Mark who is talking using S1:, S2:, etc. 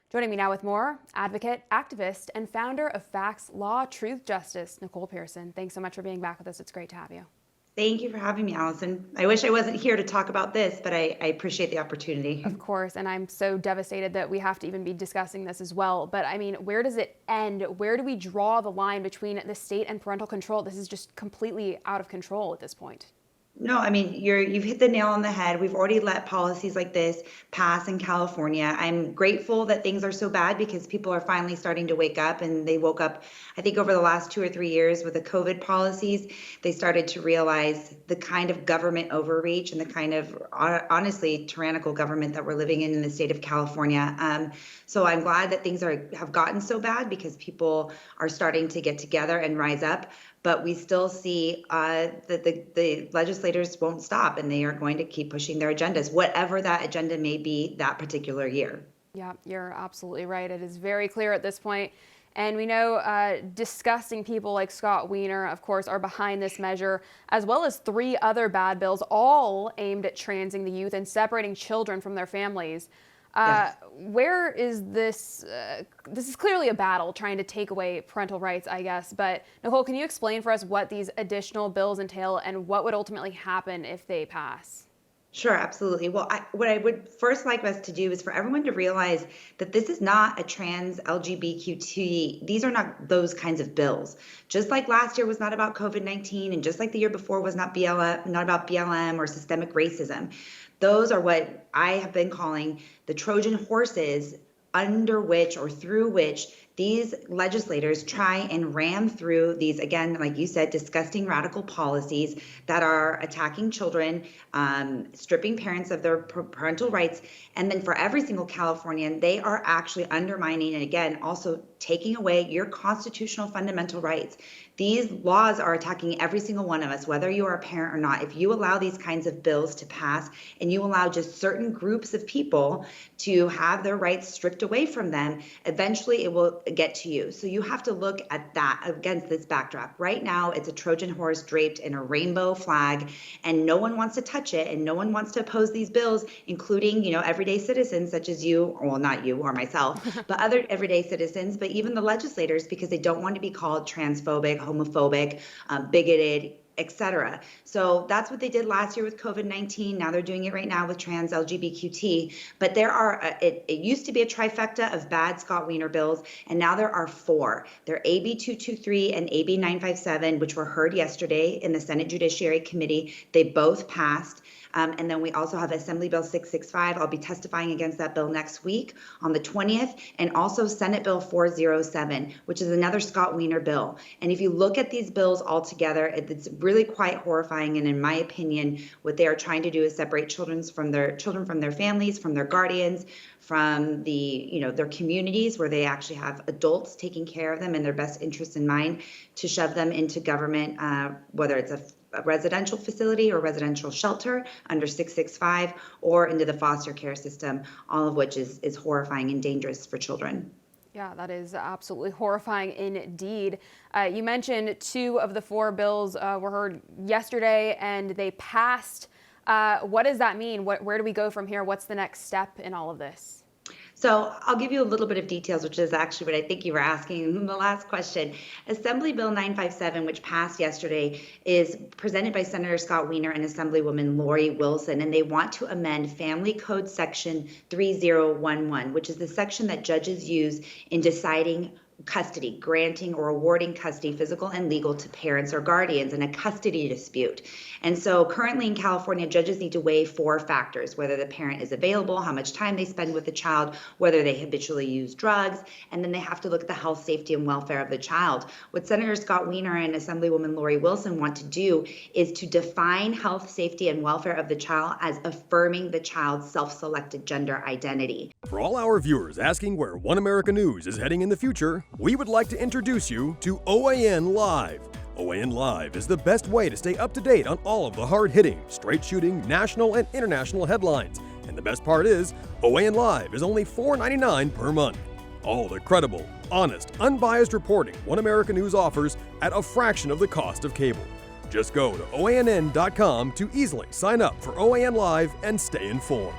S1: Joining me now with more, advocate, activist, and founder of Facts, Law, Truth, Justice, Nicole Pearson. Thanks so much for being back with us. It's great to have you.
S2: Thank you for having me, Allison. I wish I wasn't here to talk about this, but I appreciate the opportunity.
S1: Of course, and I'm so devastated that we have to even be discussing this as well. But I mean, where does it end? Where do we draw the line between the state and parental control? This is just completely out of control at this point.
S2: No, I mean, you've hit the nail on the head. We've already let policies like this pass in California. I'm grateful that things are so bad because people are finally starting to wake up, and they woke up, I think, over the last 2 or 3 years with the COVID policies. They started to realize the kind of government overreach and the kind of, honestly, tyrannical government that we're living in the state of California. So I'm glad that things have gotten so bad because people are starting to get together and rise up. But we still see that the legislators won't stop, and they are going to keep pushing their agendas, whatever that agenda may be that particular year.
S1: Yeah, you're absolutely right. It is very clear at this point. And we know disgusting people like Scott Wiener, of course, are behind this measure, as well as 3 other bad bills, all aimed at transing the youth and separating children from their families.
S2: Yes.
S1: Where is this? This is clearly a battle trying to take away parental rights, I guess. But Nicole, can you explain for us what these additional bills entail and what would ultimately happen if they pass?
S2: Sure, absolutely. Well, what I would first like us to do is for everyone to realize that this is not a trans LGBTQ. These are not those kinds of bills. Just like last year was not about COVID-19, and just like the year before was not about BLM or systemic racism. Those are what I have been calling the Trojan horses under which or through which these legislators try and ram through these, again, like you said, disgusting radical policies that are attacking children, stripping parents of their parental rights. And then for every single Californian, they are actually undermining and, again, also taking away your constitutional fundamental rights. These laws are attacking every single one of us, whether you are a parent or not. If you allow these kinds of bills to pass and you allow just certain groups of people to have their rights stripped away from them, eventually it will get to you. So you have to look at that against this backdrop. Right now, it's a Trojan horse draped in a rainbow flag, and no one wants to touch it, and no one wants to oppose these bills, including, everyday citizens such as you, well, not you or myself, but other everyday citizens, but even the legislators, because they don't want to be called transphobic, homophobic, bigoted, etc. So that's what they did last year with COVID-19. Now they're doing it right now with trans LGBTQT. But there are, it used to be a trifecta of bad Scott Wiener bills, and now there are 4. They're AB 223 and AB 957, which were heard yesterday in the Senate Judiciary Committee. They both passed. And then we also have Assembly Bill 665. I'll be testifying against that bill next week on the 20th, and also Senate Bill 407, which is another Scott Wiener bill. And if you look at these bills all together, it's really quite horrifying. And in my opinion, what they are trying to do is separate children from their families, from their guardians, from their communities where they actually have adults taking care of them and their best interests in mind, to shove them into government, whether it's a residential facility or residential shelter under 665, or into the foster care system, all of which is horrifying and dangerous for children.
S1: Yeah, that is absolutely horrifying indeed. You mentioned 2 of the 4 bills were heard yesterday and they passed. What does that mean? Where do we go from here? What's the next step in all of this?
S2: So I'll give you a little bit of details, which is actually what I think you were asking in the last question. Assembly Bill 957, which passed yesterday, is presented by Senator Scott Wiener and Assemblywoman Lori Wilson, and they want to amend Family Code Section 3011, which is the section that judges use in deciding custody, granting or awarding custody, physical and legal, to parents or guardians in a custody dispute. And so currently in California, judges need to weigh 4 factors: whether the parent is available, how much time they spend with the child, whether they habitually use drugs, and then they have to look at the health, safety, and welfare of the child. What Senator Scott Wiener and Assemblywoman Lori Wilson want to do is to define health, safety, and welfare of the child as affirming the child's self-selected gender identity.
S3: For all our viewers asking where One America News is heading in the future, we would like to introduce you to OAN Live. OAN Live is the best way to stay up to date on all of the hard-hitting, straight-shooting, national and international headlines. And the best part is, OAN Live is only $4.99 per month. All the credible, honest, unbiased reporting One America News offers at a fraction of the cost of cable. Just go to OANN.com to easily sign up for OAN Live and stay informed.